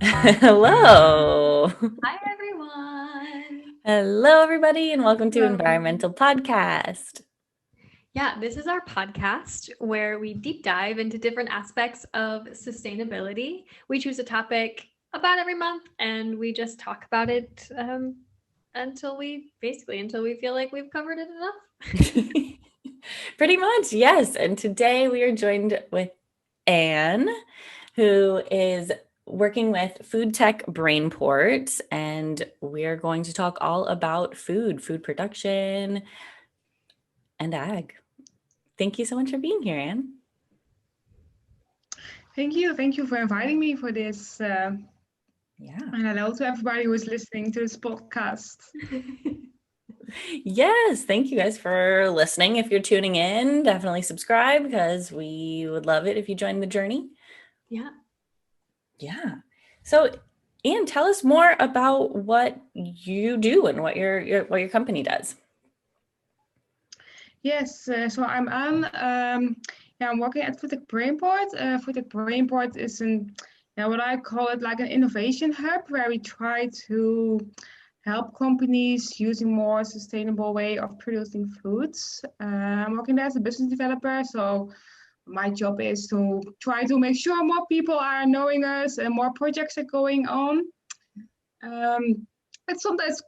Hello. Hi, everyone. Hello, everybody, and welcome to Hello. Environmental Podcast. Yeah, this is our podcast where we deep dive into different aspects of sustainability. We choose a topic about every month and we just talk about it until we feel like we've covered it enough. Pretty much, yes. And today we are joined with Anne, who is working with Food Tech Brainport, and we are going to talk all about food production, and ag. Thank you so much for being here, Anne. Thank you. Thank you for inviting me for this. Yeah. And hello to everybody who is listening to this podcast. Yes, thank you guys for listening. If you're tuning in, definitely subscribe because we would love it if you join the journey. Yeah. Yeah. So, Anne, tell us more about what you do and what your company does. Yes, so I'm Anne. I'm working at Food Tech Brainport. Food Tech Brainport is what I call it like an innovation hub where we try to help companies using more sustainable way of producing foods. I'm working there as a business developer, so my job is to try to make sure more people are knowing us and more projects are going on. It's sometimes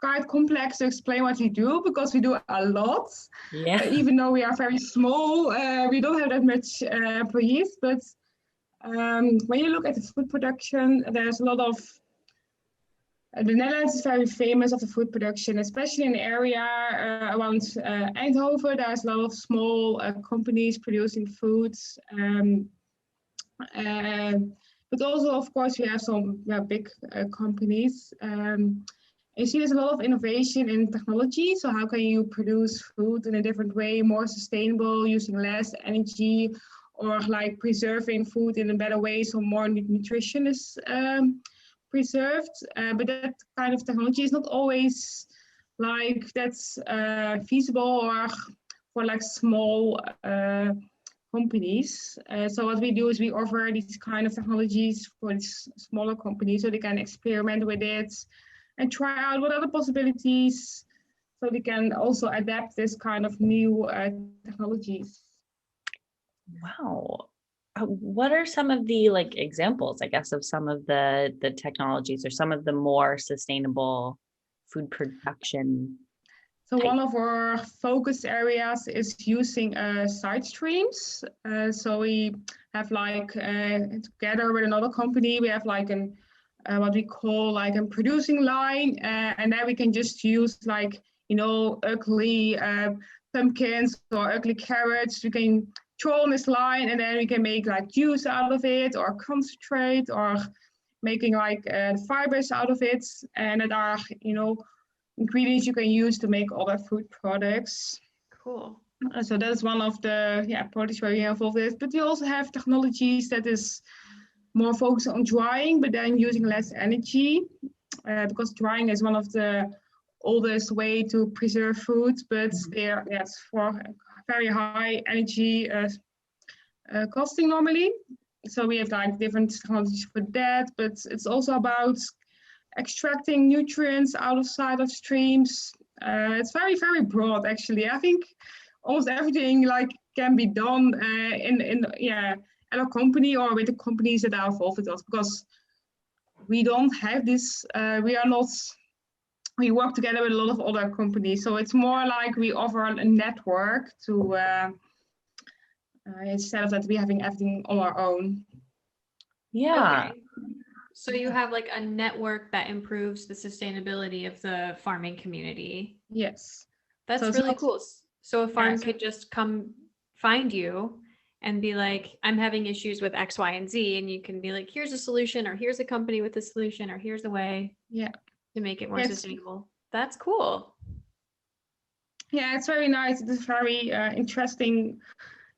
quite complex to explain what we do because we do a lot. Yeah. Even though we are very small, we don't have that much employees. But when you look at the food production, there's a lot of the Netherlands is very famous of the food production, especially in the area around Eindhoven. There's a lot of small companies producing foods. Uh, but also, of course, we have some big companies. You see there's a lot of innovation in technology. So how can you produce food in a different way, more sustainable, using less energy, or like preserving food in a better way so more nutrition is preserved. But that kind of technology is not always like that's feasible or for like small companies. So what we do is we offer these kind of technologies for these smaller companies so they can experiment with it and try out what other possibilities so they can also adapt this kind of new technologies. Wow. What are some of the examples, I guess, of some of the technologies or some of the more sustainable food production So type? one of our focus areas is using side streams. So we have like together with another company, we have like an what we call like a producing line, and then we can just use like ugly pumpkins or ugly carrots. We can throw on this line, and then we can make like juice out of it, or concentrate, or making like fibers out of it, and that are ingredients you can use to make other food products. Cool. So that's one of the products where we are involved with. But we also have technologies that is more focused on drying, but then using less energy, because drying is one of the oldest way to preserve food, but it's for very high energy costing normally. So we have like different technologies for that, but it's also about extracting nutrients out of side of streams. It's very, very broad, actually. I think almost everything like can be done at a company or with the companies that are involved with us because we don't have this. We are not. We work together with a lot of other companies, so it's more like we offer a network to instead of that we having everything on our own. Yeah. Okay. So you have like a network that improves the sustainability of the farming community. Yes. So That's it's really not. cool. So a farm Yes. could just come find you and be like, I'm having issues with X, Y, and Z. And you can be like, here's a solution, or here's a company with a solution, or here's a way Yeah. to make it more Yes. sustainable. That's cool. Yeah, it's very nice. It's very interesting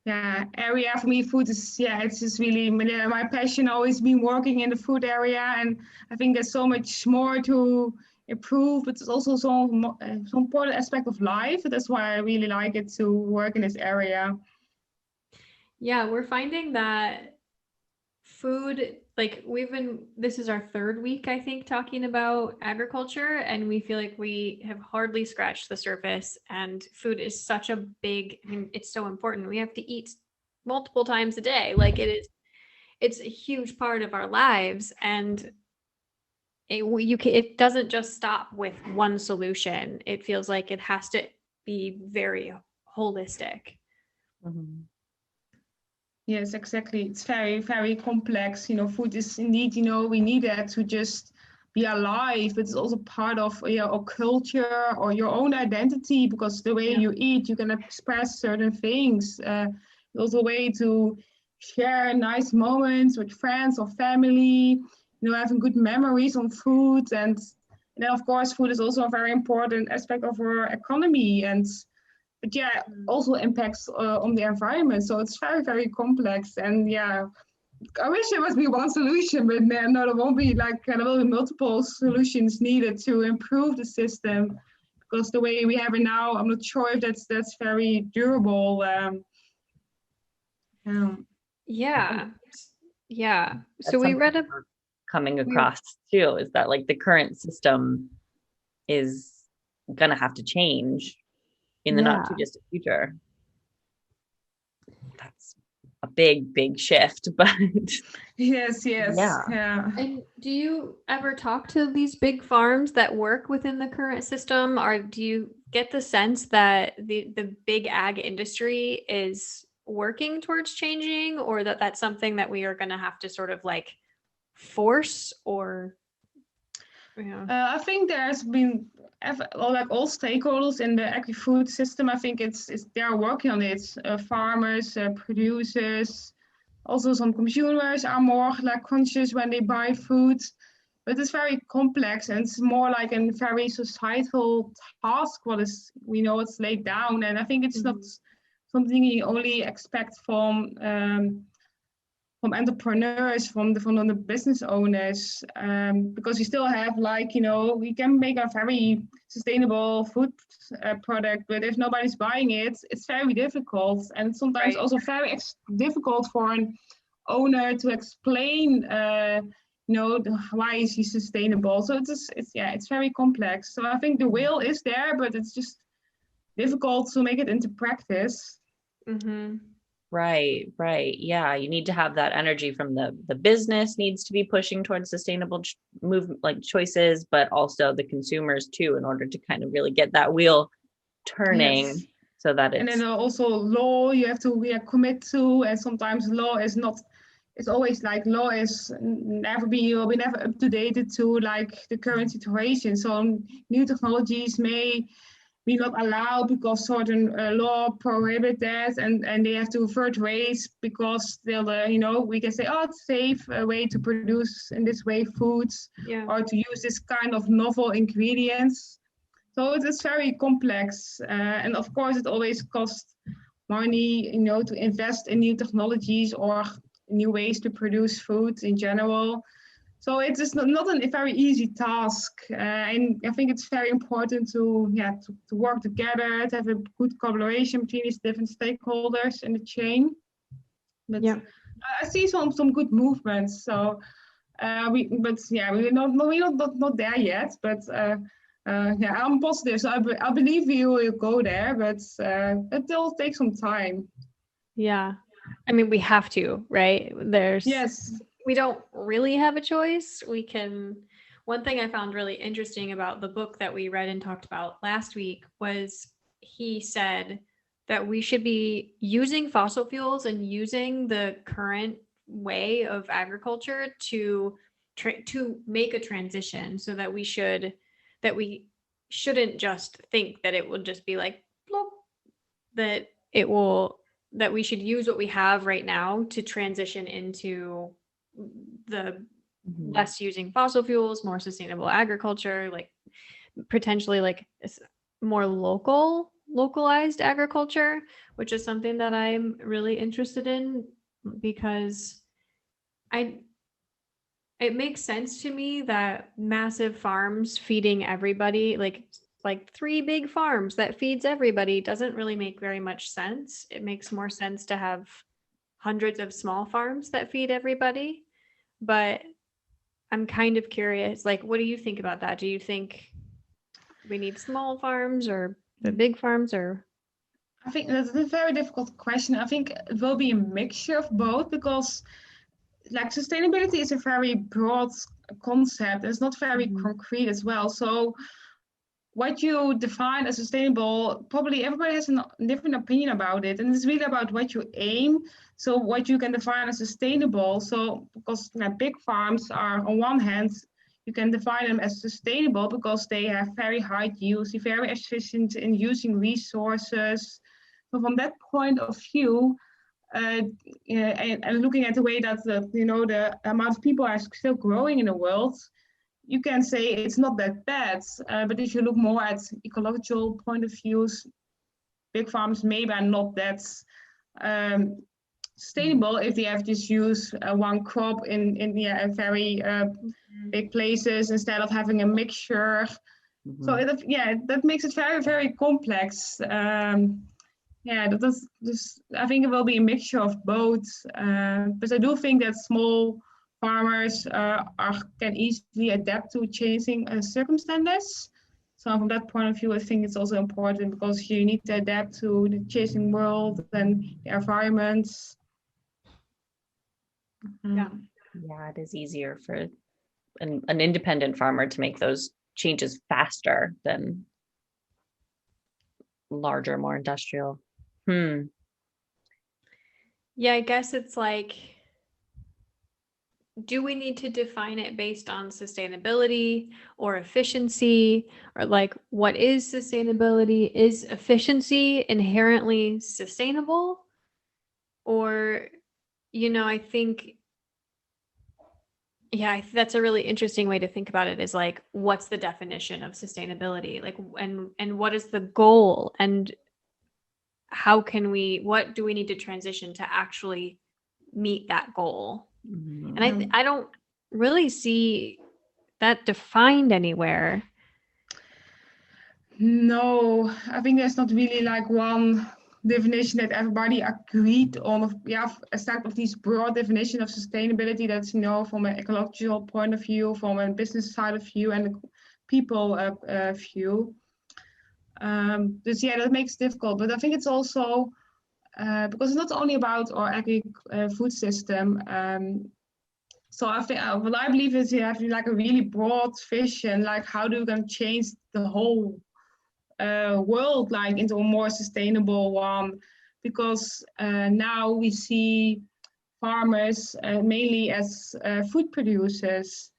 area for me. Food is it's just really my passion. Always been working in the food area, and I think there's so much more to improve. But it's also some important aspect of life. That's why I really like it to work in this area. Yeah, we're finding that food, like this is our third week, I think, talking about agriculture, and we feel like we have hardly scratched the surface. And food is such a big, I mean, it's so important. We have to eat multiple times a day. Like it's a huge part of our lives. And it doesn't just stop with one solution. It feels like it has to be very holistic. Mm-hmm. Yes, exactly. It's very, very complex. Food is indeed, we need that to just be alive, but it's also part of our culture or your own identity, because the way you eat, you can express certain things. It's also a way to share nice moments with friends or family, having good memories on food. And then, of course, food is also a very important aspect of our economy. But also impacts on the environment. So it's very, very complex. And I wish there must be one solution, but no, there won't be. There will be multiple solutions needed to improve the system, because the way we have it now, I'm not sure if that's very durable. Yeah. That's So we read something we're coming across too, is that like the current system is gonna have to change in the not too distant future. That's a big shift, but yes. Yeah. And do you ever talk to these big farms that work within the current system, or do you get the sense that the big ag industry is working towards changing, or that that's something that we are going to have to sort of like force, or I think there's been all stakeholders in the agri-food system. I think it's they're working on it. Farmers, producers, also some consumers are more conscious when they buy food. But it's very complex, and it's more like a very societal task. We know it's laid down, and I think it's not something you only expect from entrepreneurs, from the business owners, because we still have we can make a very sustainable food product, but if nobody's buying it, it's very difficult, and sometimes also very difficult for an owner to explain why is he sustainable. So it's very complex. So I think the will is there, but it's just difficult to make it into practice. Right. Yeah, you need to have that energy from the business needs to be pushing towards sustainable movement, like choices, but also the consumers too, in order to kind of really get that wheel turning. So that it's, and then also law you have to commit to, and sometimes law is not. It's always law is will be never up to date to the current situation. So new technologies may be not allowed because certain law prohibit that, and they have to third ways because they'll we can say, oh, it's safe way to produce in this way foods, or to use this kind of novel ingredients. So it is very complex, and of course it always costs money, to invest in new technologies or new ways to produce food in general. So it is not a very easy task, and I think it's very important to work together, to have a good collaboration between these different stakeholders in the chain. But I see some good movements. So we're not there yet. But I'm positive. So I believe we will go there, but it will take some time. Yeah, I mean, we have to, right? We don't really have a choice. One thing I found really interesting about the book that we read and talked about last week was he said that we should be using fossil fuels and using the current way of agriculture to make a transition, so that we shouldn't just think that it will just be like bloop, that we should use what we have right now to transition into the less using fossil fuels, more sustainable agriculture, like potentially like more localized agriculture, which is something that I'm really interested in, because it makes sense to me that massive farms feeding everybody, like 3 big farms that feeds everybody, doesn't really make very much sense. It makes more sense to have hundreds of small farms that feed everybody. But I'm kind of curious, like, what do you think about that? Do you think we need small farms or the big farms, or? I think that's a very difficult question. I think it will be a mixture of both, because like sustainability is a very broad concept. It's not very concrete as well. So what you define as sustainable, probably everybody has a different opinion about it. And it's really about what you aim. So what you can define as sustainable. So because big farms are, on one hand, you can define them as sustainable because they have very high yields, they're very efficient in using resources. So from that point of view, and looking at the way that the amount of people are still growing in the world, you can say it's not that bad. But if you look more at ecological point of views, big farms maybe are not that sustainable if they have just used one crop in very big places instead of having a mixture. So that makes it very, very complex. I think it will be a mixture of both. But I do think that small farmers can easily adapt to changing circumstances. So from that point of view, I think it's also important because you need to adapt to the changing world and the environments. Yeah. Yeah, it is easier for an independent farmer to make those changes faster than larger, more industrial. Yeah, I guess it's like, do we need to define it based on sustainability or efficiency? Or like, what is sustainability? Is efficiency inherently sustainable? Or, I think, that's a really interesting way to think about it, is like, what's the definition of sustainability? Like, and what is the goal? And what do we need to transition to actually meet that goal? And I don't really see that defined anywhere. No, I think there's not really like one definition that everybody agreed on. A set of these broad definition of sustainability that's, from an ecological point of view, from a business side of view, and a people view. That makes it difficult. But I think it's also because it's not only about our food system. So I think what I believe is you have like a really broad vision, like how do we going to change the whole world like into a more sustainable one? Because now we see farmers mainly as food producers.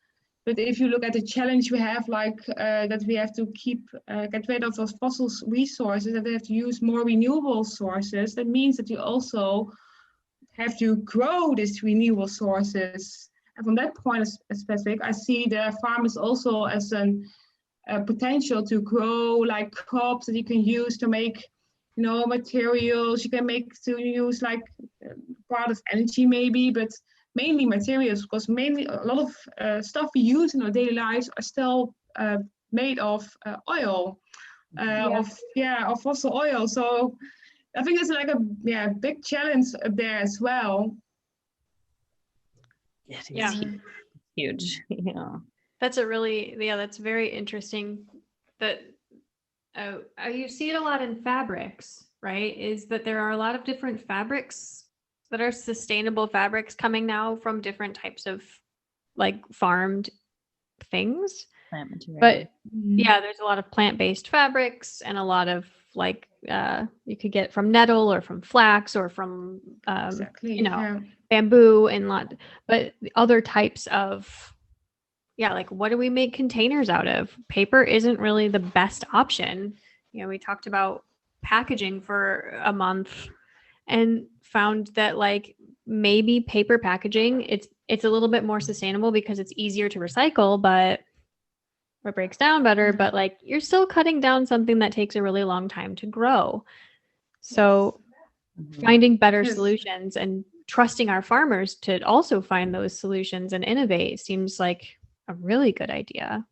But if you look at the challenge we have, like that we have to get rid of those fossil resources, that we have to use more renewable sources, that means that you also have to grow these renewable sources. And from that point specific, I see the farmers also as a potential to grow like crops that you can use to make, materials. You can use like part of energy maybe, but mainly materials, because mainly a lot of stuff we use in our daily lives are still made of oil, of fossil oil. So I think it's like a big challenge up there as well. It is huge. Yeah. That's that's very interesting. That you see it a lot in fabrics, right? Is that there are a lot of different fabrics that are sustainable fabrics coming now from different types of like farmed things. Plant material. But there's a lot of plant-based fabrics and a lot of like you could get from nettle or from flax or from bamboo and but the other types of like, what do we make containers out of? Paper isn't really the best option. We talked about packaging for a month and found that like maybe paper packaging, it's a little bit more sustainable because it's easier to recycle, but it breaks down better, but like you're still cutting down something that takes a really long time to grow. So finding better solutions and trusting our farmers to also find those solutions and innovate seems like a really good idea.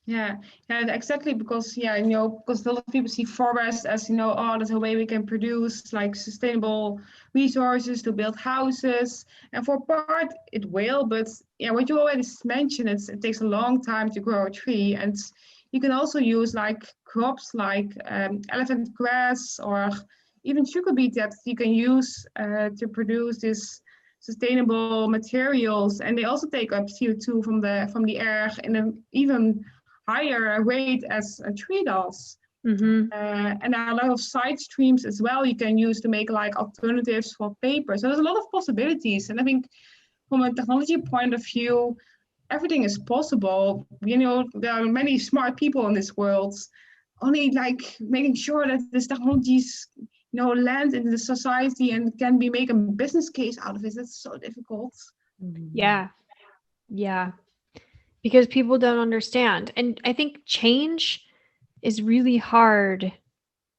Yeah, yeah, exactly. Because because a lot of people see forest as oh, that's a way we can produce like sustainable resources to build houses, and for part it will. But yeah, what you already mentioned, it takes a long time to grow a tree, and you can also use like crops like elephant grass or even sugar beet that you can use to produce this sustainable materials, and they also take up CO2 from the air in an even higher rate as a tree does. Mm-hmm. And there are a lot of side streams as well you can use to make like alternatives for paper. So there's a lot of possibilities. And I think from a technology point of view, everything is possible. There are many smart people in this world. Only like making sure that these technologies, land in the society and can be make a business case out of it. That's so difficult. Yeah. Yeah. Because people don't understand. And I think change is really hard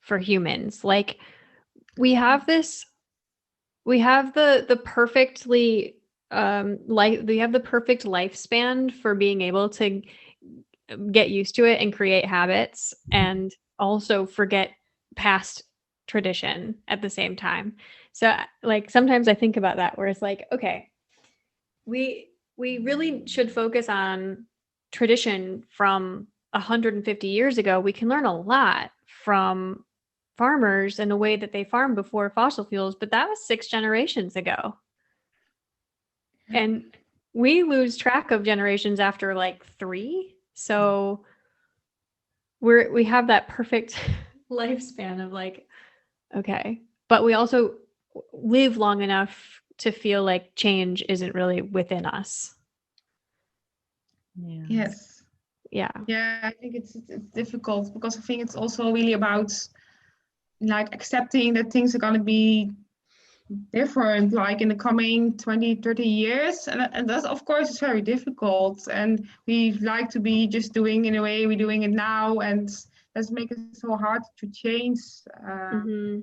for humans. Like we have the perfectly we have the perfect lifespan for being able to get used to it and create habits and also forget past tradition at the same time. So like sometimes I think about that where it's like, okay, we really should focus on tradition from 150 years ago. We can learn a lot from farmers and the way that they farmed before fossil fuels, but that was 6 generations ago. And we lose track of generations after like 3. So we have that perfect lifespan of like, okay, but we also live long enough to feel like change isn't really within us. Yeah. Yes. Yeah. Yeah, I think it's difficult because I think it's also really about like accepting that things are going to be different like in the coming 20, 30 years, and that of course is very difficult, and we like to be just doing in a way we're doing it now, and that's make it so hard to change. Mm-hmm.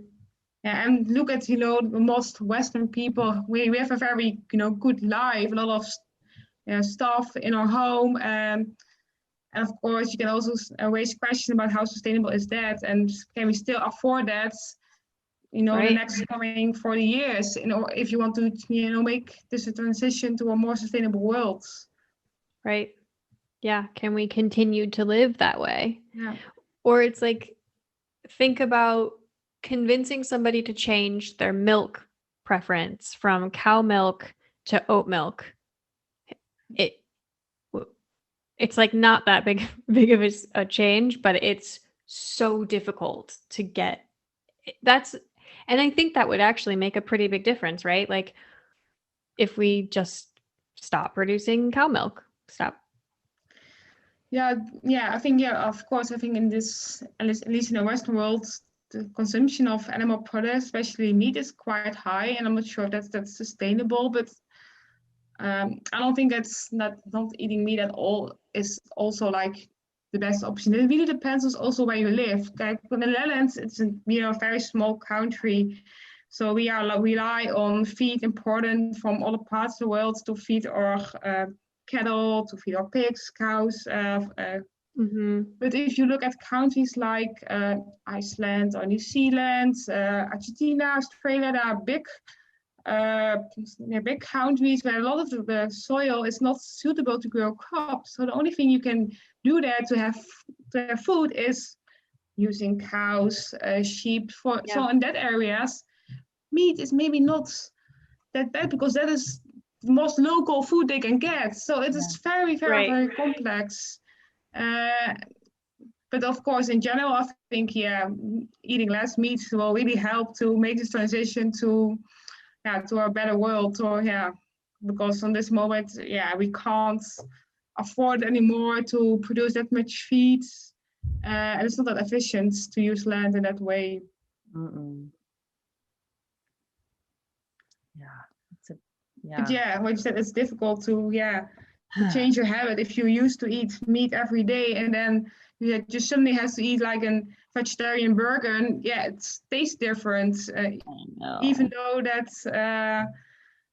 Yeah, and look at the most Western people, we have a very good life, a lot of stuff in our home, and of course you can also raise questions about how sustainable is that, and can we still afford that the Right. next coming 40 years, if you want to make this a transition to a more sustainable world. Right. Yeah. Can we continue to live that way? Yeah. Or it's like, think about convincing somebody to change their milk preference from cow milk to oat milk. It it's like not that big of a change, but it's so difficult to get. And I think that would actually make a pretty big difference, right? Like if we just stop producing cow milk, stop. Yeah, I think, of course, I think in this, at least in the Western world, the consumption of animal products, especially meat, is quite high, and I'm not sure if that's sustainable, but I don't think that's not eating meat at all is also like the best option. It really depends on also where you live. Like in the Netherlands, it's a very small country, so we rely on feed imported from other parts of the world to feed our cattle, to feed our pigs, cows. Mm-hmm. But if you look at countries like Iceland or New Zealand, Argentina, Australia, there are big countries where a lot of the soil is not suitable to grow crops. So the only thing you can do there to have food is using cows, sheep. So in that areas, meat is maybe not that bad because that is the most local food they can get. So it is very, very, Right. very complex. But of course, in general, I think eating less meat will really help to make this transition to a better world. Or because on this moment, we can't afford anymore to produce that much feed, and it's not that efficient to use land in that way. Mm-mm. Yeah. But what you said, it's difficult to change your habit if you used to eat meat every day and then you just suddenly has to eat like a vegetarian burger, and it tastes different, I know. even though that's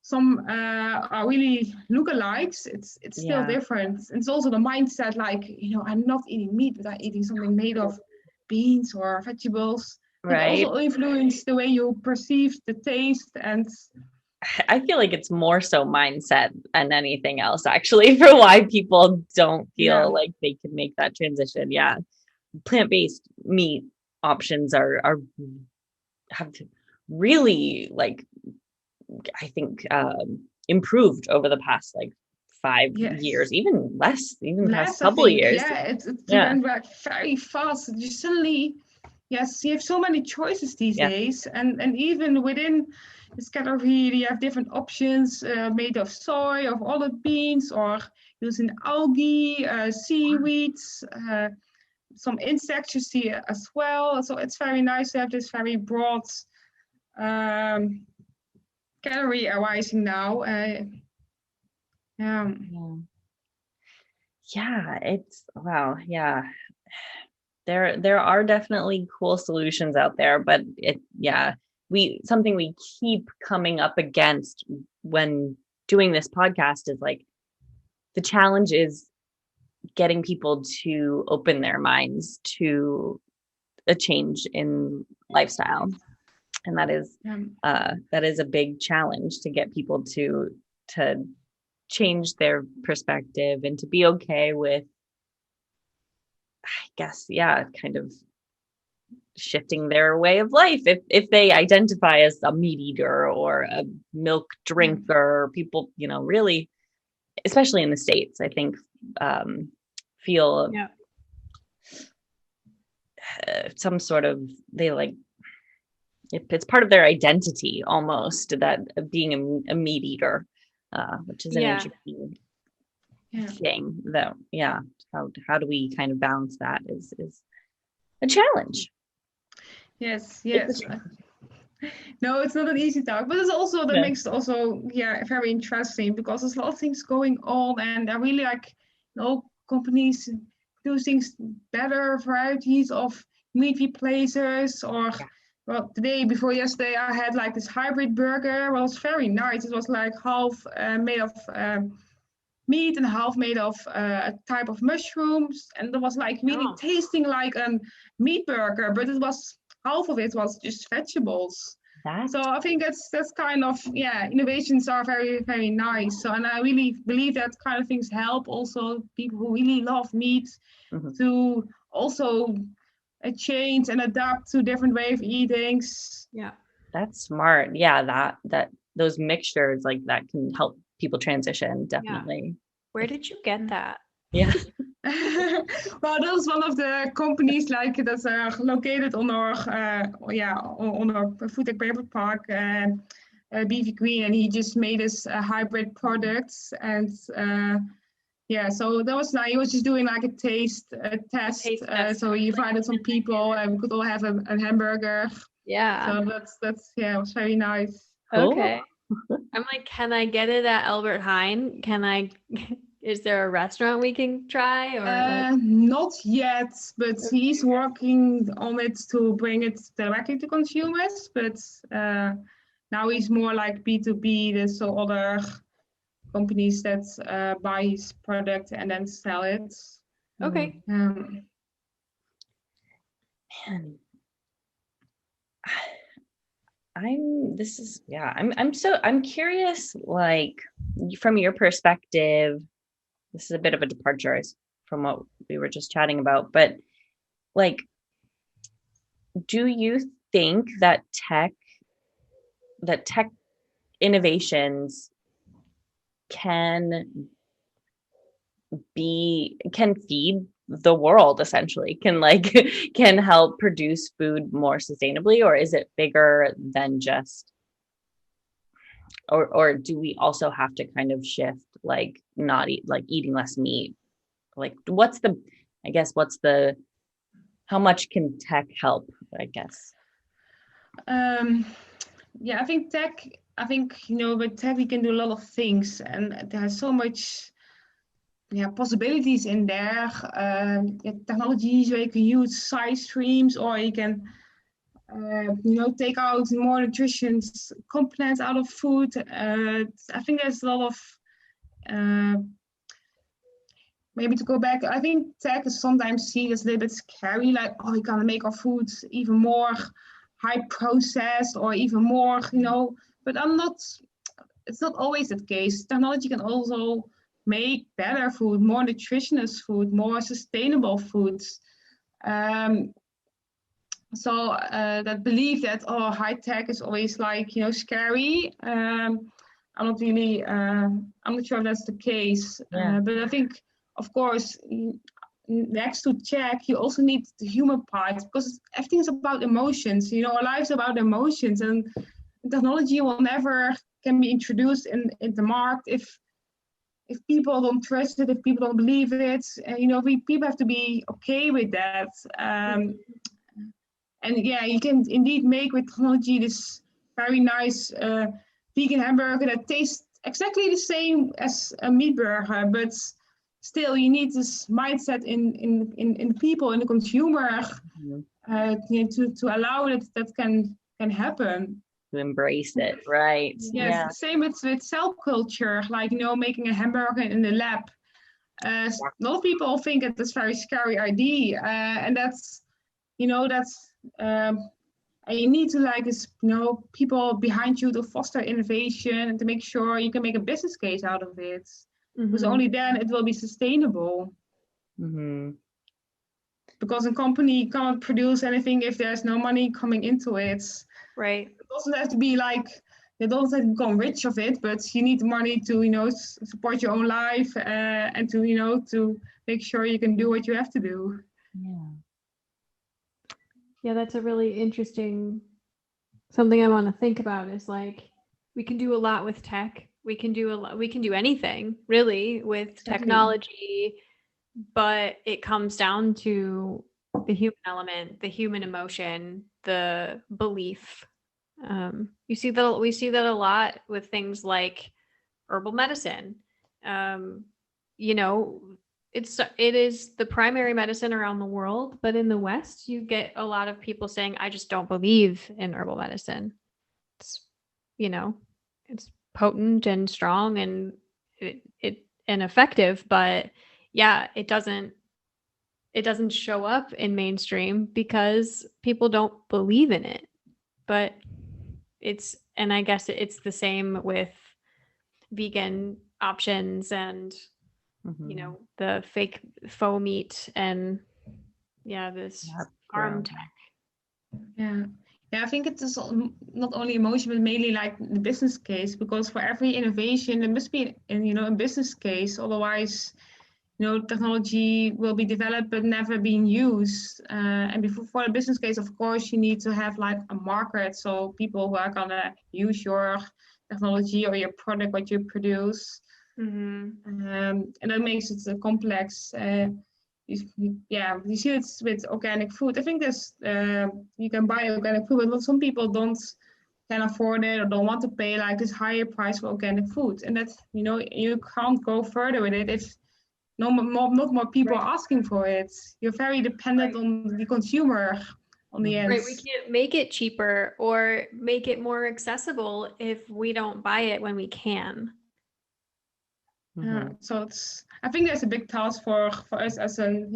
some are really lookalikes, it's still different. And it's also the mindset, like, I'm not eating meat, but I'm eating something made of beans or vegetables. It also influences the way you perceive the taste. And I feel like it's more so mindset than anything else, actually, for why people don't feel like they can make that transition. Yeah. Plant-based meat options have really, like, I think improved over the past like 5 years, even less, even the past couple of years. Yeah, it went back very fast. You suddenly, yes, you have so many choices these days, and even within this category, you have different options made of soy, of olive beans, or using algae, seaweeds, some insects you see as well. So it's very nice to have this very broad calorie arising now. Yeah, it's wow. Yeah. There are definitely cool solutions out there, but something we keep coming up against when doing this podcast is like the challenge is getting people to open their minds to a change in lifestyle. And that is a big challenge, to get people to change their perspective and to be okay with, I guess, kind of shifting their way of life if they identify as a meat eater or a milk drinker. People, really, especially in the States, I think feel some sort of, it's part of their identity almost, that being a meat eater, which is an interesting thing. Though, how do we kind of balance that is a challenge. Yes. No, it's not an easy task, but it's also that makes it also very interesting, because there's a lot of things going on, and I really like companies do things better, varieties of meat replacers, or well, before yesterday I had like this hybrid burger. Well, it's very nice. It was like half made of meat and half made of a type of mushrooms, and it was like really tasting like a meat burger, but it was half of it was just vegetables. So I think that's kind of innovations are very, very nice. So, and I really believe that kind of things help also people who really love meat to also change and adapt to different way of eating. Yeah, that's smart. Yeah, that those mixtures like that can help people transition, definitely. Where did you get that? Yeah. Well, that was one of the companies like that are located on our Food Tech Brainport, BV Green, and he just made his hybrid products, and so that was nice. He was just doing like a taste test. So he invited some people, and we could all have a hamburger. Yeah. So that's it was very nice. Cool. Okay. I'm like, can I get it at Albert Heijn? Is there a restaurant we can try? Or not yet, but he's working on it to bring it directly to consumers. But now he's more like B2B. There's so other companies that buy his product and then sell it. Okay. Man. I'm curious, like, from your perspective, this is a bit of a departure from what we were just chatting about, but like, do you think that tech innovations can feed the world, essentially, can help produce food more sustainably, or is it bigger than just, or do we also have to kind of shift, like, not eating less meat? Like, how much can tech help, I guess? I think with tech we can do a lot of things, and there's so much possibilities in there. Technologies where you can use side streams, or you can take out more nutrition components out of food. I think there's a lot of maybe to go back. I think tech is sometimes seen as a little bit scary, like, oh, we're gonna make our food even more high processed or even more, but it's not always the case. Technology can also make better food, more nutritious food, more sustainable foods. So that belief that high tech is always like scary. I'm not really. I'm not sure if that's the case. Yeah. But I think, of course, next to tech, you also need the human part, because everything is about emotions. Our lives are about emotions, and technology will never can be introduced in the market if people don't trust it, if people don't believe it. People have to be okay with that. And yeah, you can indeed make with technology this very nice vegan hamburger that tastes exactly the same as a meat burger, but still you need this mindset in people, in the consumer, to allow that can happen. To embrace it, right? Yes, Yeah. same with cell culture, like making a hamburger in the lab. A lot of people think it's a very scary idea, and that's and you need to people behind you to foster innovation and to make sure you can make a business case out of it. Because only then it will be sustainable. Because a company can't produce anything if there's no money coming into it. Right. It doesn't have to be like, you don't have to become rich of it, but you need the money to support your own life and to make sure you can do what you have to do. Yeah, that's a really interesting something I want to think about, is like, we can do a lot with tech. We can do anything really with technology, but it comes down to the human element, the human emotion, the belief. We see that a lot with things like herbal medicine. It is the primary medicine around the world, but in the West, you get a lot of people saying, I just don't believe in herbal medicine. It's, it's potent and strong and and effective, but yeah, it doesn't show up in mainstream because people don't believe in it. But and I guess it's the same with vegan options and the fake faux meat and this farm tech. Yeah, I think it is not only emotion, but mainly like the business case, because for every innovation there must be a business case. Otherwise, technology will be developed but never being used. And for the business case, of course, you need to have like a market, so people who are gonna use your technology or your product, what you produce. And that makes it complex. You see it with organic food. I think there's you can buy organic food, but some people can afford it or don't want to pay like this higher price for organic food, and that's you can't go further with it if not more people are asking for it. You're very dependent on the consumer on the end. Right, we can't make it cheaper or make it more accessible if we don't buy it when we can. So I think there's a big task for us as a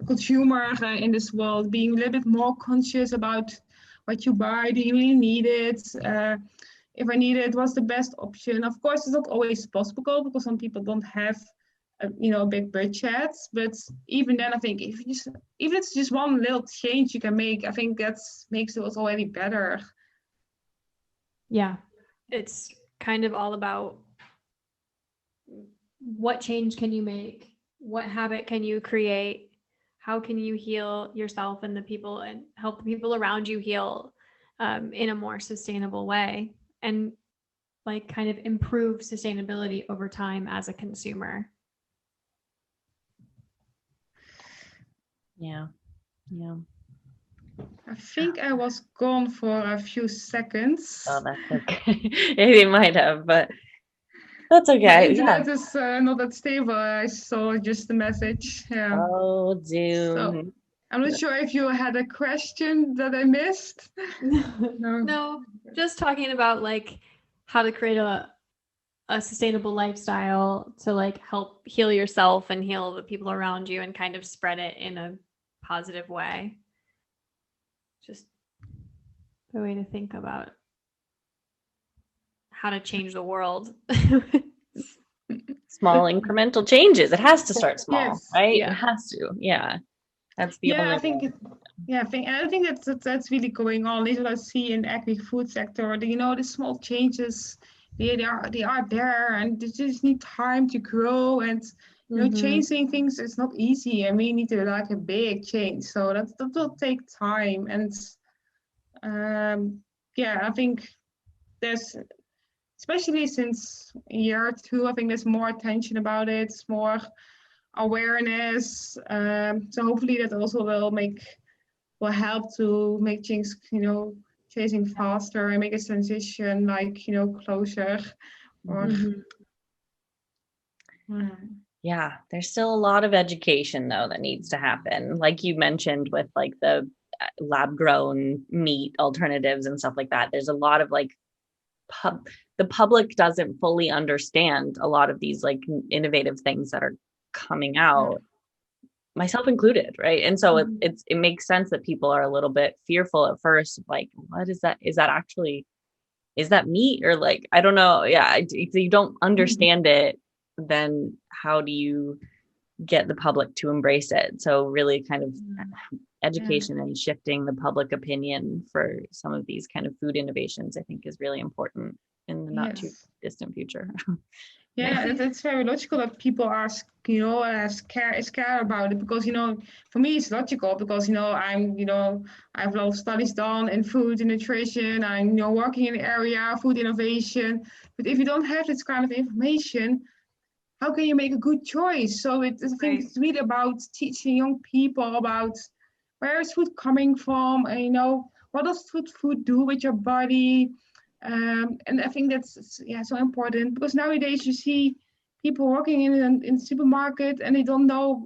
consumer in this world, being a little bit more conscious about what you buy. Do you really need it? If I need it, what's the best option? Of course, it's not always possible because some people don't have a big budget. But even then, I think even it's just one little change you can make, I think that makes it already better. Yeah, it's kind of all about what change can you make? What habit can you create? How can you heal yourself and the people and help the people around you heal in a more sustainable way, and like kind of improve sustainability over time as a consumer? Yeah. I think I was gone for a few seconds. Oh, that's okay. They might have, but that's okay. My internet is not that stable. I saw just the message. Yeah. Oh, Zoom. So I'm not sure if you had a question that I missed. No, just talking about like how to create a sustainable lifestyle to like help heal yourself and heal the people around you and kind of spread it in a positive way. Just a way to think about how to change the world. Small incremental changes. It has to start small, Yes. right? Yeah. It has to. Yeah. That's the only I think way. I think that's really going on. This is what I see in the agri-food sector. The small changes, they are there, and they just need time to grow. And changing things is not easy, and we need to like a big change. So that will take time. And I think there's, especially since a year or two, I think there's more attention about it. It's more awareness. So hopefully that also will help to make things, changing faster and make a transition like, closer. Or Yeah, there's still a lot of education though that needs to happen. Like you mentioned with like the lab grown meat alternatives and stuff like that. There's a lot of like the public doesn't fully understand a lot of these like innovative things that are coming out, myself included, right? And so it makes sense that people are a little bit fearful at first, like, what is that? Is that meat? Or like, I don't know. Yeah, if you don't understand it, then how do you get the public to embrace it? So really kind of education and shifting the public opinion for some of these kind of food innovations, I think is really important in the not too distant future. It's very logical that people are, scared about it, because, for me it's logical because, I have a lot of studies done in food and nutrition. I'm, working in the area food innovation. But if you don't have this kind of information, how can you make a good choice? So I think it's really about teaching young people about where is food coming from, and what does food do with your body. And I think that's so important, because nowadays you see people working in supermarket and they don't know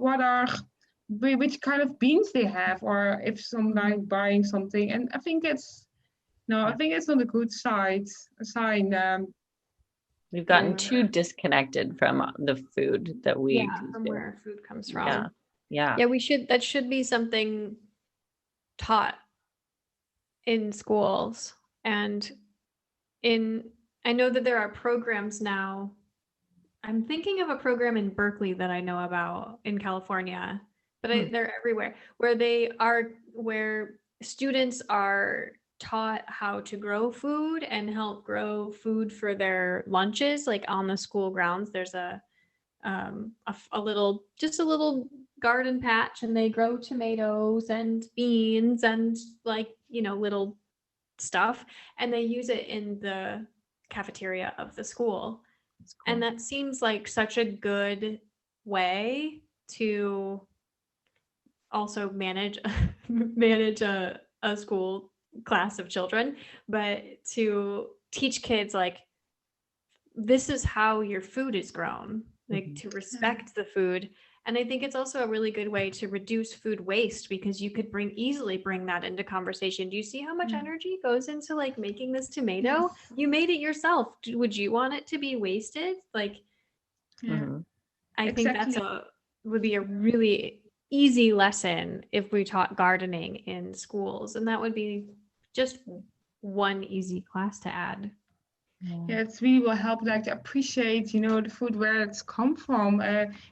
which kind of beans they have, or if some like buying something. And I think it's not a good sign. We've gotten too disconnected from the food that we from where our food comes from. Yeah. That should be something taught in schools. And I know that there are programs now. I'm thinking of a program in Berkeley that I know about in California, but they're everywhere, where students are taught how to grow food and help grow food for their lunches, like on the school grounds. There's a little garden patch, and they grow tomatoes and beans and like, little stuff, and they use it in the cafeteria of the school. Cool. And that seems like such a good way to also manage a school class of children, but to teach kids like, this is how your food is grown, like to respect the food. And I think it's also a really good way to reduce food waste, because you could easily bring that into conversation. Do you see how much energy goes into like making this tomato? Yes. You made it yourself. Would you want it to be wasted? Like, I think that's would be a really easy lesson if we taught gardening in schools, and that would be just one easy class to add. It really will help like to appreciate, the food, where it's come from.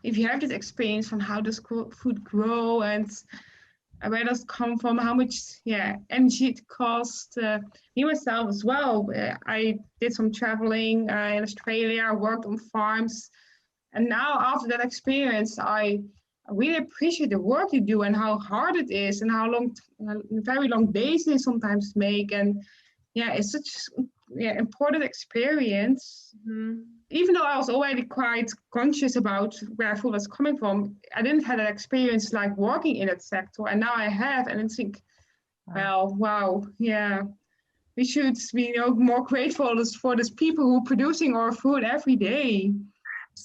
If you have this experience from how does food grow and where does it come from, how much energy it costs. Me myself as well. I did some traveling in Australia. I worked on farms, and now after that experience, I really appreciate the work you do and how hard it is, and how very long days they sometimes make. And it's such important experience. Even though I was already quite conscious about where food was coming from, I didn't have that experience like working in that sector, and now I have, and I think, we should be more grateful for these people who are producing our food every day.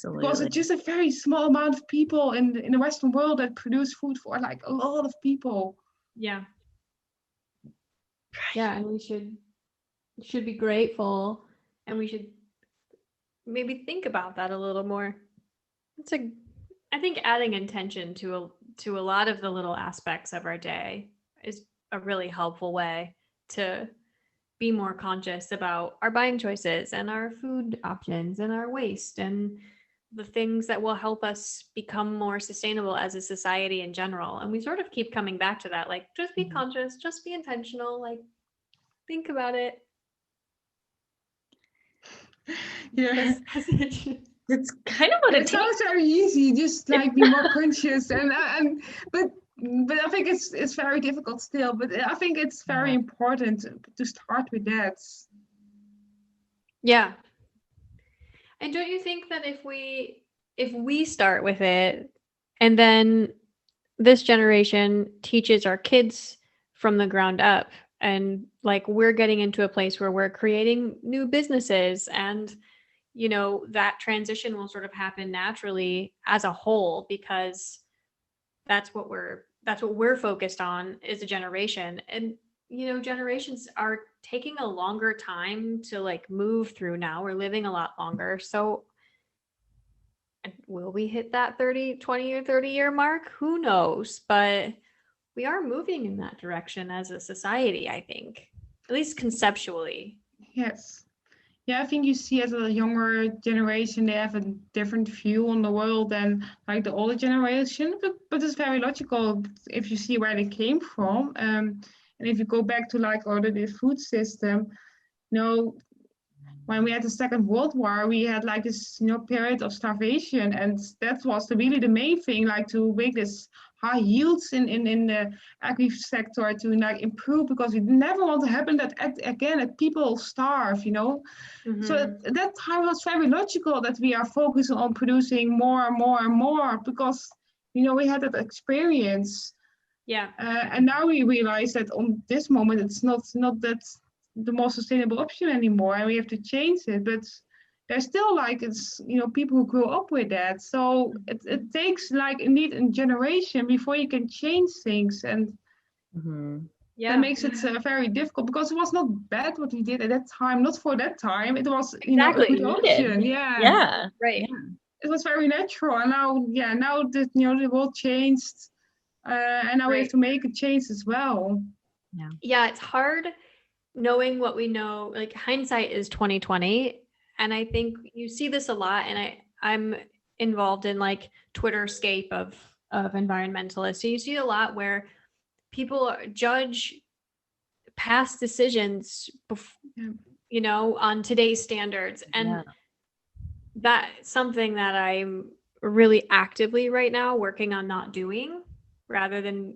Because it's just a very small amount of people in the Western world that produce food for like a lot of people. Yeah. Yeah, and we should be grateful, and we should maybe think about that a little more. I think adding intention to a lot of the little aspects of our day is a really helpful way to be more conscious about our buying choices and our food options and our waste and the things that will help us become more sustainable as a society in general. And we sort of keep coming back to that, like, just be conscious, just be intentional, like, think about it. Yeah. It's kind of what it sounds very easy, just like be more conscious but I think it's very difficult still. But I think it's very important to start with that. Yeah. And don't you think that if we start with it, and then this generation teaches our kids from the ground up, and like we're getting into a place where we're creating new businesses, and that transition will sort of happen naturally as a whole, because that's what we're focused on as a generation. And generations are taking a longer time to like move through now. We're living a lot longer. So will we hit that 20 or 30 year mark? Who knows? But we are moving in that direction as a society, I think, at least conceptually. Yes. Yeah, I think you see as a younger generation, they have a different view on the world than like the older generation, but it's very logical if you see where they came from. And if you go back to like the food system, when we had the Second World War, we had like this, period of starvation, and that was really the main thing, like to make this high yields in the agri sector to like improve, because we never want to happen that people starve, Mm-hmm. So at that time it was very logical that we are focusing on producing more and more and more, because we had that experience. Yeah. And now we realize that on this moment it's not that the most sustainable option anymore, and we have to change it. But there's still like people who grow up with that, so it takes like indeed a generation before you can change things, and that makes it very difficult, because it was not bad what we did at that time, not for that time. It was a good option. Yeah, right. Yeah. It was very natural, and now the world changed, and now we have to make a change as well. Yeah, it's hard knowing what we know. Like, hindsight is 2020, and I think you see this a lot. And I'm involved in like Twitterscape of environmentalists, so you see a lot where people judge past decisions on today's standards, and that's something that I'm really actively right now working on not doing, rather than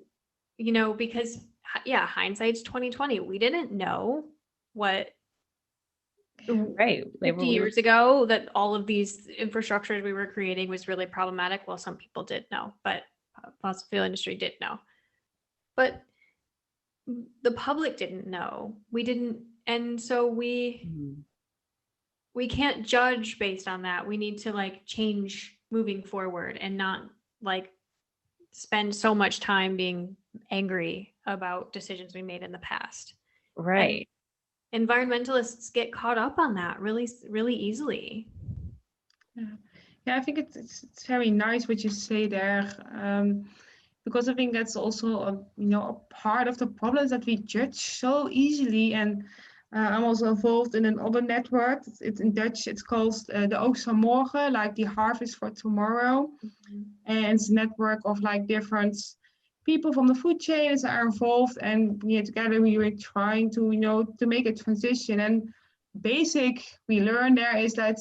because hindsight's 2020. We didn't know what 50 years ago that all of these infrastructures we were creating was really problematic. Well, some people did know, but fossil fuel industry did know, but the public didn't know. We didn't, and so we can't judge based on that. We need to like change moving forward, and not like spend so much time being angry about decisions we made in the past. Right. And environmentalists get caught up on that really, really easily. Yeah, I think it's very nice what you say there, because I think that's also a part of the problems, that we judge so easily. And I'm also involved in another network. It's in Dutch. It's called the Oogst van Morgen, like the harvest for tomorrow. And it's a network of like different people from the food chains are involved, and together we were trying to to make a transition. And basic we learn there is that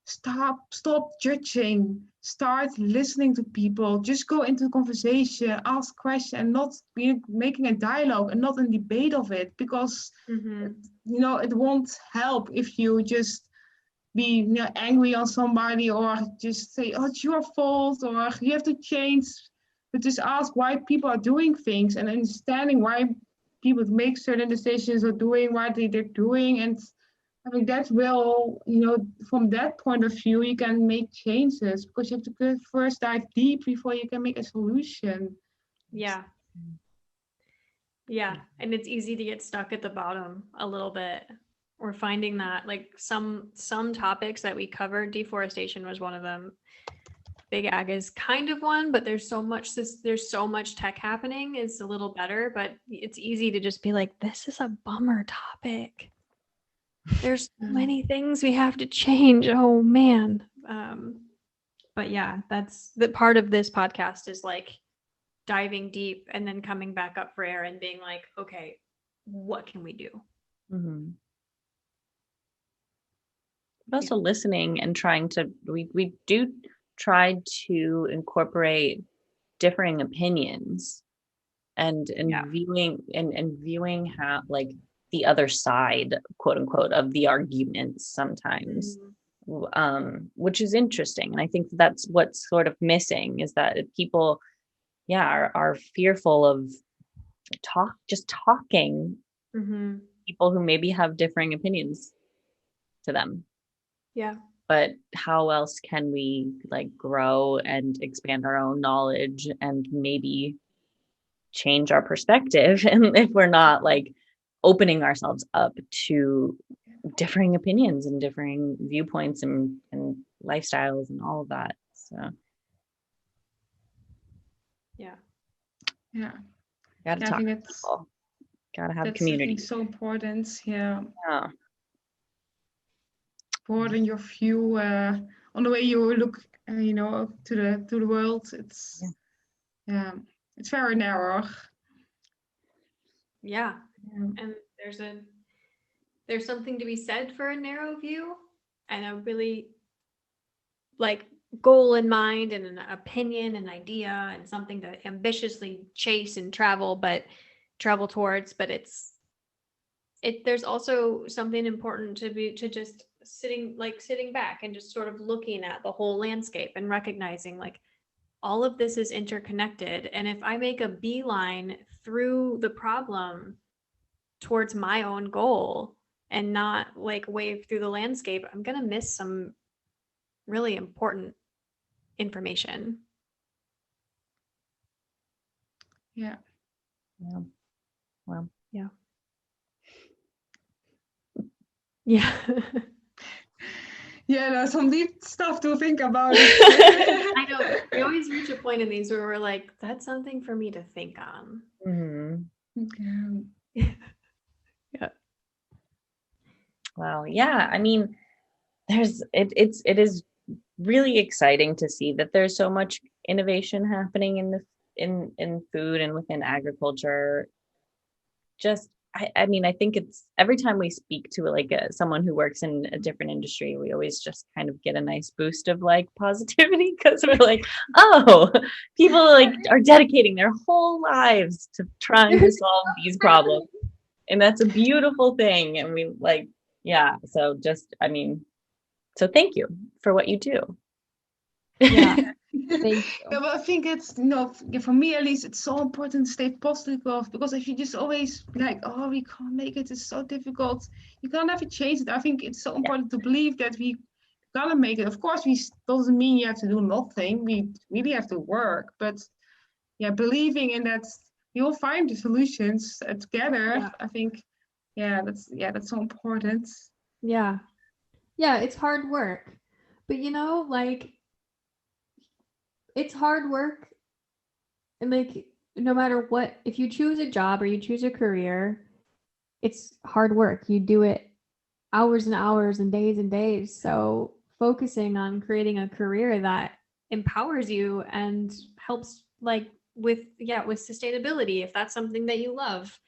stop judging, start listening to people, just go into conversation, ask questions, and not making a dialogue and not a debate of it, because it won't help if you just be angry on somebody, or just say, oh, it's your fault, or you have to change. But just ask why people are doing things, and understanding why people make certain decisions or doing what they're doing. And I think that will, from that point of view, you can make changes because you have to first dive deep before you can make a solution. Yeah. Yeah. And it's easy to get stuck at the bottom a little bit. We're finding that like some topics that we covered, deforestation was one of them. Big ag is kind of one, but there's so much tech happening. It's a little better, but it's easy to just be like, this is a bummer topic. There's so many things we have to change. Oh man. But yeah, that's the part of this podcast is like diving deep and then coming back up for air and being like, okay, what can we do? Mm-hmm. But also listening and trying to, we do try to incorporate differing opinions and viewing how like the other side, quote unquote, of the arguments sometimes, which is interesting. And I think that's what's sort of missing is that people, are fearful of talking people who maybe have differing opinions to them. Yeah. But how else can we like grow and expand our own knowledge and maybe change our perspective? And if we're not like opening ourselves up to differing opinions and differing viewpoints and lifestyles and all of that. So yeah, gotta talk to people. Gotta have community. That's so important. Yeah. Broaden Yeah. your view on the way you look, to the world. It's it's very narrow. Yeah. And there's something to be said for a narrow view and a really like goal in mind and an opinion, an idea, and something to ambitiously chase and travel towards. But there's also something important to just sitting back and just sort of looking at the whole landscape and recognizing like all of this is interconnected. And if I make a beeline through the problem towards my own goal and not like wave through the landscape, I'm going to miss some really important information. Yeah. Well. Yeah. Yeah. Yeah, there's some deep stuff to think about. I know. We always reach a point in these where we're like, that's something for me to think on. Mm-hmm. Yeah. Well, yeah. I mean, it is really exciting to see that there's so much innovation happening in food and within agriculture. Just I mean, I think it's every time we speak to like someone who works in a different industry, we always just kind of get a nice boost of like positivity because we're like, oh, people like are dedicating their whole lives to trying to solve these problems. And that's a beautiful thing. And we like, so just, I mean, so thank you for what you do. Yeah. Thank you. Yeah, but I think it's, for me at least, it's so important to stay positive because if you just always like, oh, we can't make it, it's so difficult, you can't ever change it. I think it's so important to believe that we gonna make it. Of course, doesn't mean you have to do nothing. We really have to work, but believing in that we will find the solutions together. Yeah. I think, that's so important. Yeah, it's hard work, but like it's hard work, and like no matter what, if you choose a job or you choose a career, it's hard work. You do it hours and hours and days. So focusing on creating a career that empowers you and helps like with sustainability, if that's something that you love,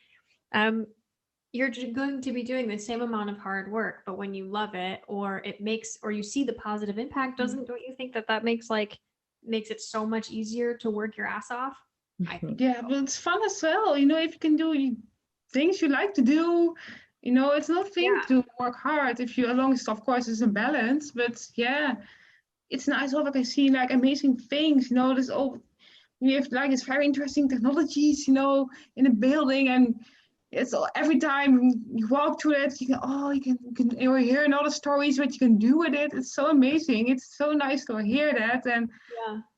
you're going to be doing the same amount of hard work, but when you love it or you see the positive impact, don't you think that makes it so much easier to work your ass off? I think but it's fun as well. If you can do things you like to do, it's not thing to work hard as long as of course it's a balance. But it's nice if I can see like amazing things. There's all we have like it's very interesting technologies, in a building, and it's every time you walk through it, you hear another stories what you can do with it. It's so amazing. It's so nice to hear that, and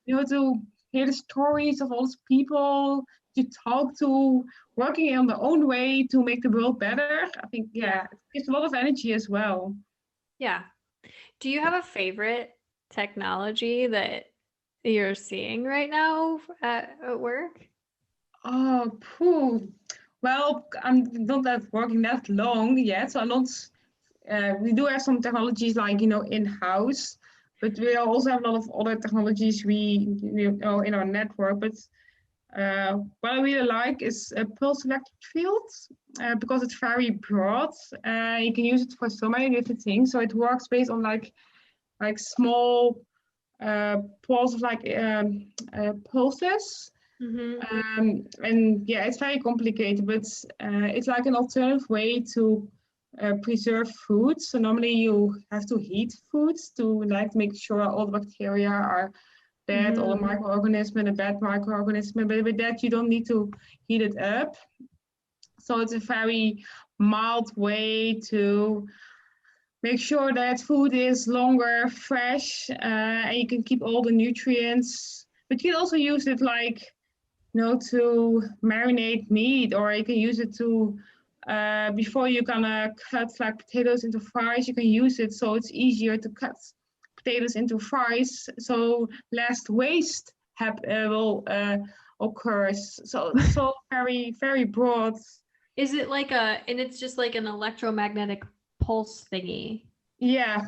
to hear the stories of all those people you talk to, working in their own way to make the world better. I think it's a lot of energy as well. Yeah. Do you have a favorite technology that you're seeing right now at work? Oh, phew. Well, I'm not that working that long yet, so I'm not. We do have some technologies like in house, but we also have a lot of other technologies we in our network. But what I really like is a pulse electric field because it's very broad. You can use it for so many different things. So it works based on like small pulses, like pulses. And yeah, it's very complicated, but it's like an alternative way to preserve food. So normally you have to heat foods to like make sure all the bacteria are dead, all the microorganisms, the bad microorganisms. But with that, you don't need to heat it up. So it's a very mild way to make sure that food is longer fresh and you can keep all the nutrients. But you can also use it like to marinate meat, or you can use it to before you're gonna cut like potatoes into fries, you can use it so it's easier to cut potatoes into fries, so less waste will occur. So very very broad. Is it like and it's just like an electromagnetic pulse thingy? Yeah.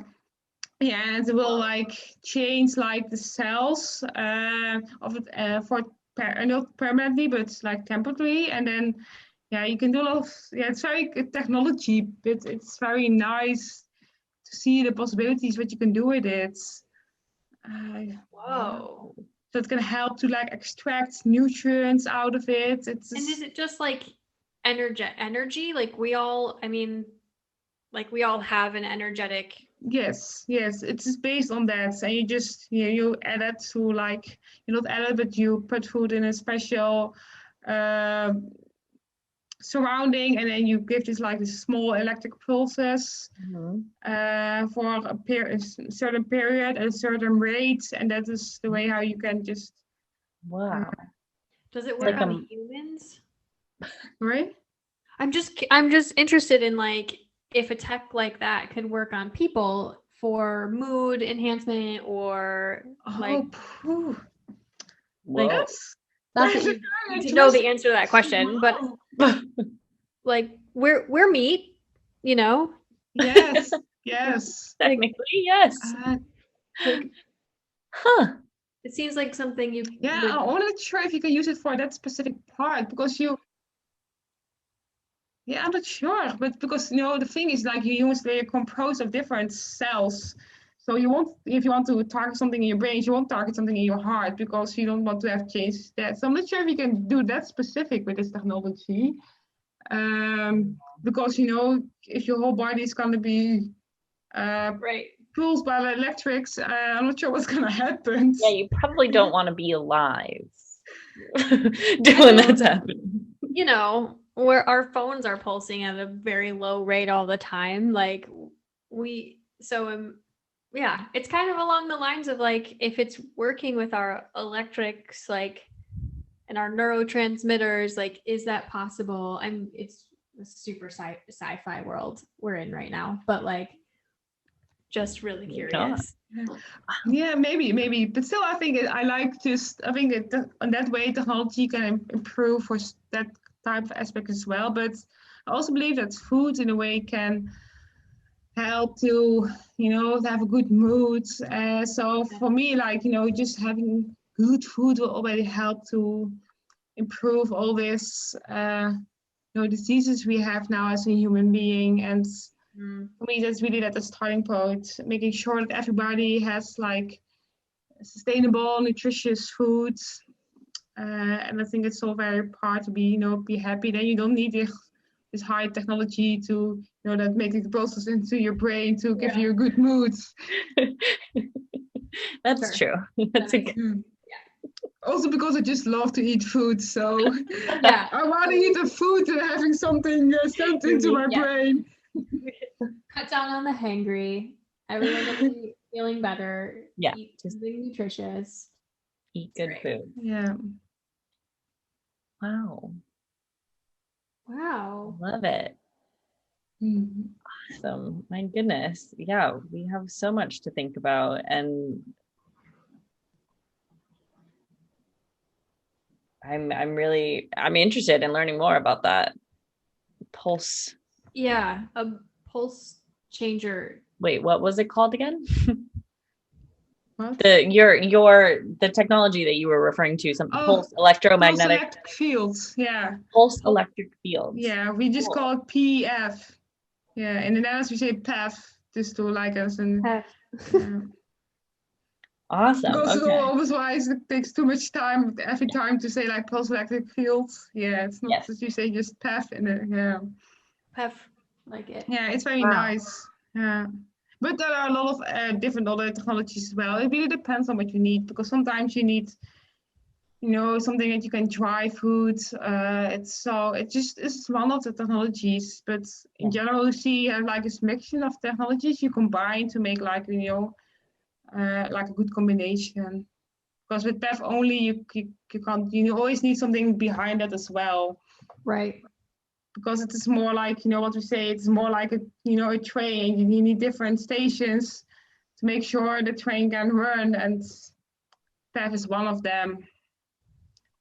Yeah, and it will like change like the cells of it for not permanently, but like temporarily, and then you can do a lot of it's very good technology, but it's very nice to see the possibilities what you can do with it. Whoa! So it can help to like extract nutrients out of it. And is it just like energy? Like we all, I mean, like we all have an energetic. Yes, it is based on that, and you just you add it to like you not add it, but you put food in a special surrounding, and then you give this like this small electric pulses for a certain period at a certain rate, and that is the way how you can just. Wow. Does it work on humans? Right. I'm just interested in like if a tech like that could work on people for mood enhancement or like. Yes. Not that you need to know the answer to that question, but like we're meat, you know. Yes. Yes. Technically, yes. It seems like something you. Yeah, I'm not sure if you can use it for that specific part because you. Yeah, I'm not sure, but because the thing is like humans, they are composed of different cells. So if you want to target something in your brain, you won't target something in your heart because you don't want to have changed that. So I'm not sure if you can do that specific with this technology. Because if your whole body is gonna be pulsed by the electrics, I'm not sure what's gonna happen. Yeah, you probably don't want to be alive when that's happening. Where our phones are pulsing at a very low rate all the time, like it's kind of along the lines of like if it's working with our electrics, like, and our neurotransmitters, like, is that possible? It's a super sci-fi world we're in right now, but like just really curious. Yeah, maybe, but still, I think that in that way technology can improve for that type of aspect as well. But I also believe that food in a way can help to have a good mood. So for me, like just having good food will already help to improve all this diseases we have now as a human being. And for me, that's really the starting point, making sure that everybody has like sustainable, nutritious foods. And I think it's all very hard to be happy. Then you don't need this high technology to that make the process into your brain to give you a good mood. That's true. That's a good. Also because I just love to eat food, so Yeah. I want to eat the food than having something sent into my Yeah. brain. Cut down on the hangry. Everyone gonna be feeling better. Yeah, Eat just something nutritious. eat It's good great. food. Yeah. Wow, Wow. love it. Mhm. Awesome. My goodness. Yeah, we have so much to think about, and I'm interested in learning more about that pulse. Yeah, a pulse changer. Wait, what was it called again? What? The technology that you were referring to, some Oh, pulse electromagnetic electric fields. Yeah. pulse electric fields. Yeah, we just Cool. call it PEF. Yeah, in the Netherlands we say PEF, just to like us and Hef. yeah. Awesome. Because Okay. otherwise it takes too much time every time to say like pulse electric fields. Yeah, it's not Yes. that you say just PEF in it. Yeah. Hef. Like it. Yeah, it's very Wow. nice. Yeah. But there are a lot of different other technologies as well. It really depends on what you need because sometimes you need, something that you can dry food. It's one of the technologies, but in Yeah. general, you see like this mixture of technologies you combine to make like like a good combination. Because with PEF only, you can't. You always need something behind that as well. Right. Because it is more like what we say. It's more like a train. You need different stations to make sure the train can run, and PEF is one of them.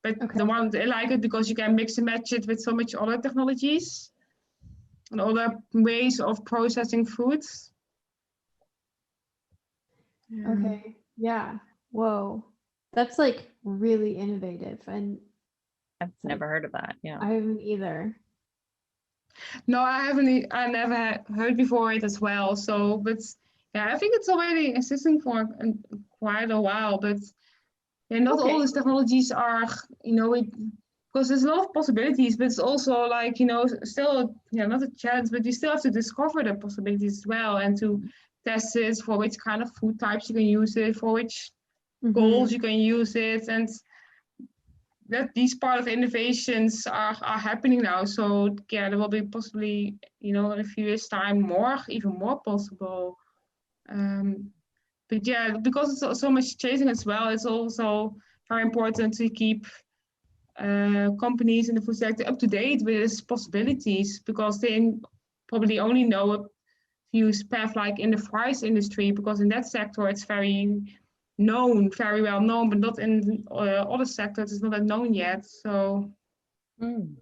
But Okay. the one I like it because you can mix and match it with so much other technologies and other ways of processing foods. Yeah. Okay. Yeah. Whoa. That's like really innovative, and I've never heard of that. Yeah. I haven't either. No, I haven't. I never heard before it as well. So, but yeah, I think it's already existing for quite a while. But yeah, not all Okay. these technologies are, because there's a lot of possibilities. But it's also like still, not a challenge. But you still have to discover the possibilities as well and to test it for which kind of food types you can use it, for which Mhm. goals you can use it, and that these part of innovations are happening now. So yeah, there will be possibly in a few years time even more possible. But yeah, because it's so much changing as well, it's also very important to keep companies in the food sector up to date with its possibilities because they probably only know a few path like in the fries industry because in that sector it's very well known, but not in other sectors. It's not that known yet. So Mm.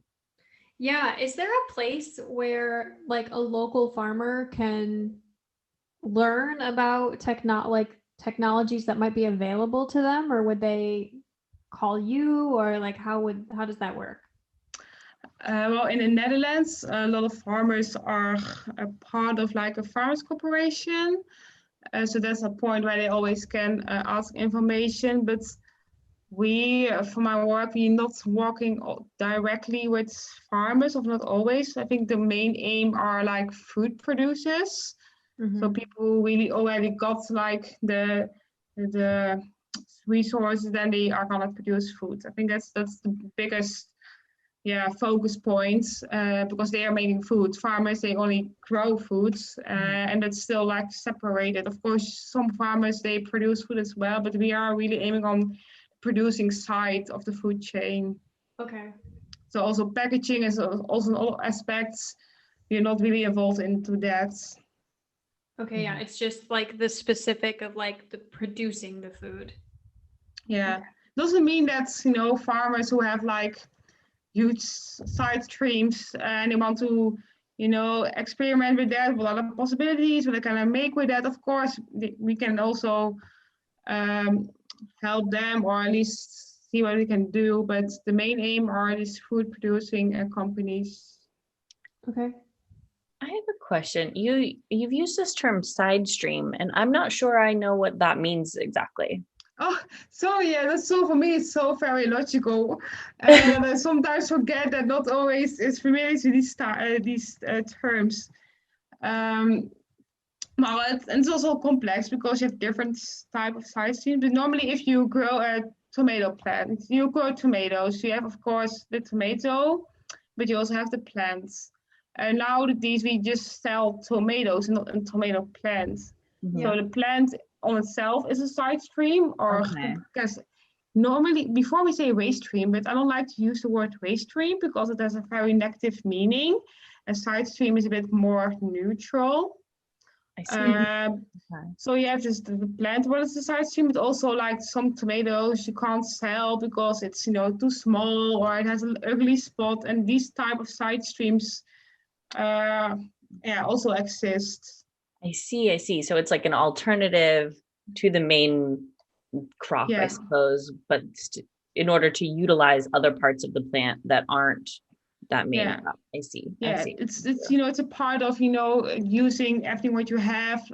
Yeah. Is there a place where like a local farmer can learn about technologies that might be available to them, or would they call you, or like how does that work? well, in the Netherlands, a lot of farmers are a part of like a farmers corporation. So that's a point where they always can ask information. But for my work, we're not working directly with farmers, or not always. I think the main aim are like food producers. So Mhm. people who really already got like the resources, then they are gonna produce food. I think that's the biggest focus points because they are making food. Farmers they only grow foods and it's still like separated. Of course, some farmers they produce food as well, but we are really aiming on producing side of the food chain. Okay. So also packaging is also in all aspects. We're not really involved into that. Okay, yeah, it's just like the specific of like the producing the food. Yeah, Okay. doesn't mean that farmers who have like huge side streams and they want to experiment with that, what other possibilities, what they can make with that. Of course, we can also help them or at least see what we can do. But the main aim are these food producing companies. Okay. I have a question. You've used this term side stream, and I'm not sure I know what that means exactly. Oh, so yeah, that's so for me. It's so very logical, and I sometimes forget that not always is familiar to these terms. Um, well, it's also complex because you have different type of side streams. But normally, if you grow a tomato plant. You grow tomatoes. You have, of course, the tomato, but you also have the plants. And now these we just sell tomatoes, not a tomato plant. So the plant on itself is a side stream, or because normally before we say waste stream, but I don't like to use the word waste stream because it has a very negative meaning. A side stream is a bit more neutral. I see. So you have just the plant what is the side stream, but also like some tomatoes you can't sell because it's too small or it has an ugly spot, and these type of side streams also exist. I see. So it's like an alternative to the main crop, I suppose, but in order to utilize other parts of the plant that aren't that main crop. I see. It's a part of using everything what you have,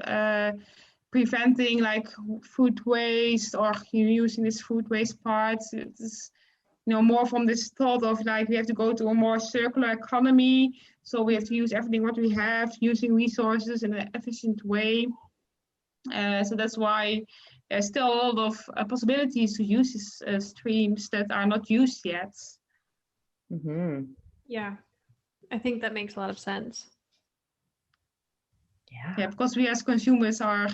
preventing like food waste, or using this food waste part. It's more from this thought of like we have to go to a more circular economy, so we have to use everything what we have, using resources in an efficient way. So that's why there's still a lot of possibilities to use these streams that are not used yet. Yeah, I think that makes a lot of sense. Yeah, because we as consumers are,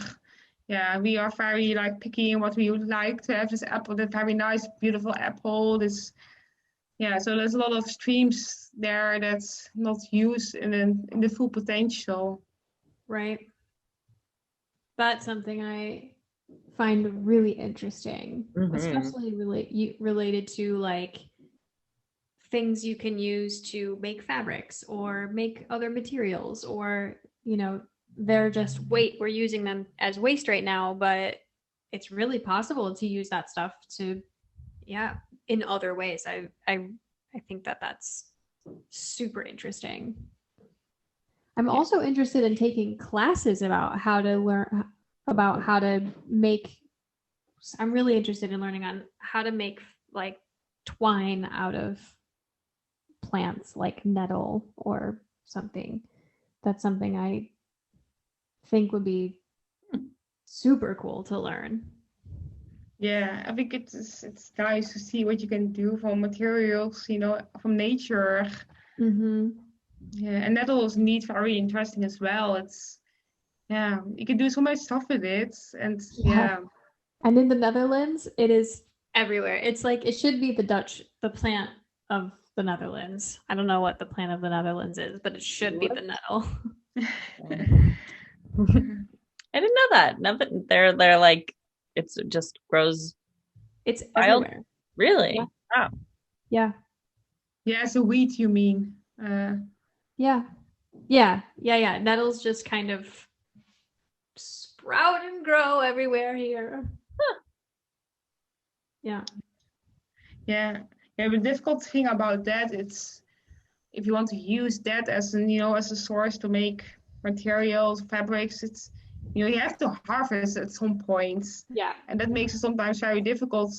we are very like picky in what we would like to have. This apple, that very nice, beautiful apple. So there's a lot of streams there that's not used in the full potential. Right. That's something I find really interesting, especially related to like things you can use to make fabrics or make other materials, or they're just we're using them as waste right now, but it's really possible to use that stuff to in other ways. I think that's super interesting. I'm also interested in taking classes about how to learn about how to make. I'm really interested in learning on how to make like twine out of plants like nettle or something. That's something I think would be super cool to learn. Yeah, I think it's nice to see what you can do from materials, from nature. Yeah, and nettle is indeed very interesting as well. You can do so much stuff with it, and And in the Netherlands, it is everywhere. It's like it should be the plant of the Netherlands. I don't know what the plant of the Netherlands is, but it should be the nettle. I didn't know that. No, but they're like it's just grows. It's wild. Everywhere. Really? Yeah. Wow. Yeah. Yeah, it's a weed, you mean? Yeah. Nettles just kind of sprout and grow everywhere here. Huh. Yeah. Yeah. The difficult thing about that, it's if you want to use that as as a source to make materials, fabrics, it's you have to harvest at some point. Yeah. And that makes it sometimes very difficult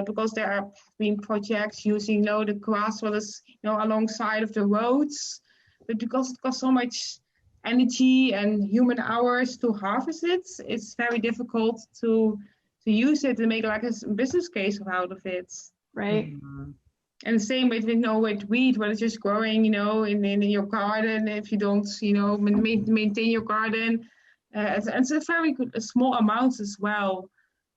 because there are been projects using the grass what is alongside of the roads, but because it costs so much energy and human hours to harvest it, it's very difficult to use it and make like a business case out of it. Right. And the same with with wheat, when it's just growing, in your garden. If you don't, maintain your garden, it's a very good, small amounts as well.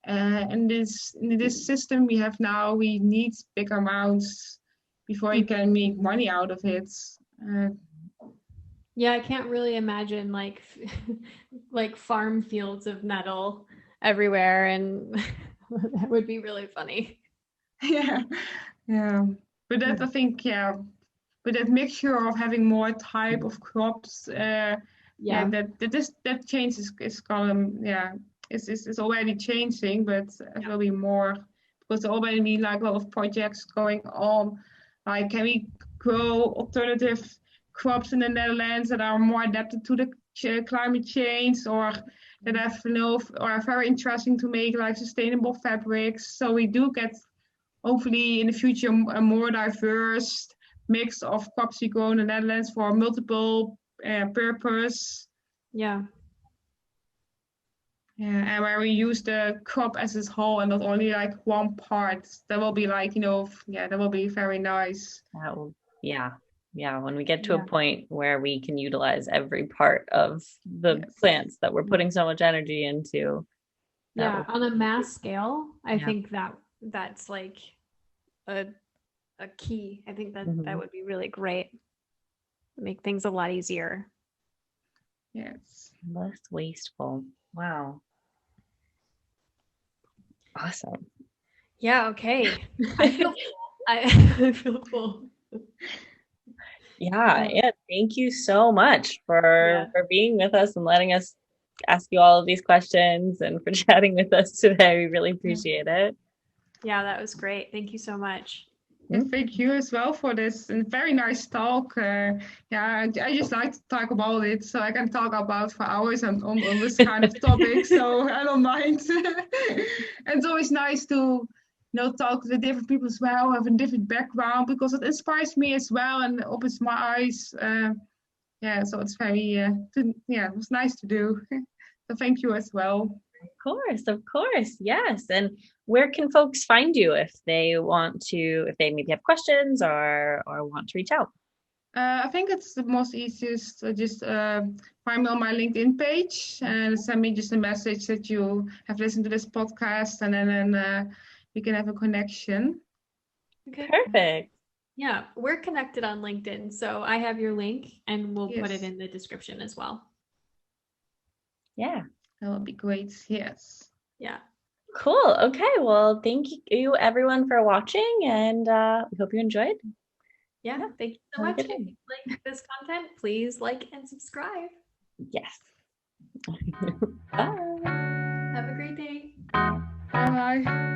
And in this system we have now, we need big amounts before you can make money out of it. Yeah, I can't really imagine like like farm fields of nettle everywhere, and that would be really funny. Yeah. But that I think, but that mixture of having more type of crops, that change is already changing, but it will be more because there already be like a lot of projects going on. Like, can we grow alternative crops in the Netherlands that are more adapted to the climate change, or that have or are very interesting to make like sustainable fabrics? So we do get, hopefully in the future, a more diverse mix of crops we grow in the Netherlands for multiple purpose. Yeah. Yeah, and where we use the crop as its whole and not only like one part. That will be like, that will be very nice. That will, yeah. Yeah. When we get to a Yeah. point where we can utilize every part of the Yes. plants that we're putting so much energy into. That Yeah, will, on a mass scale, I Yeah. think that's like a key. I think that Mhm. would be really great. Make things a lot easier. Yes. Less wasteful. Wow. Awesome. Yeah, okay. I feel full. I feel full. Yeah, Um, yeah. Thank you so much yeah. for being with us and letting us ask you all of these questions and for chatting with us today. We really appreciate it. Yeah, that was great. Thank you so much. And thank you as well for this and very nice talk. I just like to talk about it, so I can talk about for hours on this kind of topic. So I don't mind. And it's always nice to talk to the different people as well, have a different background because it inspires me as well and opens my eyes. So it's very it was nice to do. So thank you as well. Of course. Yes. And where can folks find you if they want to, if they maybe have questions or want to reach out? I think it's the most easiest. Just find me on my LinkedIn page and send me just a message that you have listened to this podcast, and then we can have a connection. Okay. Perfect. Yeah, we're connected on LinkedIn, so I have your link and we'll put it Yes, in the description as well. Yeah. that would be great. Yes. Yeah. Cool. Okay. Well, thank you everyone for watching and we hope you enjoyed. Yeah. Yeah. Thank you so Have a much. good If day. you like this content, please like and subscribe. Yes. Bye. Have a great day. Bye bye.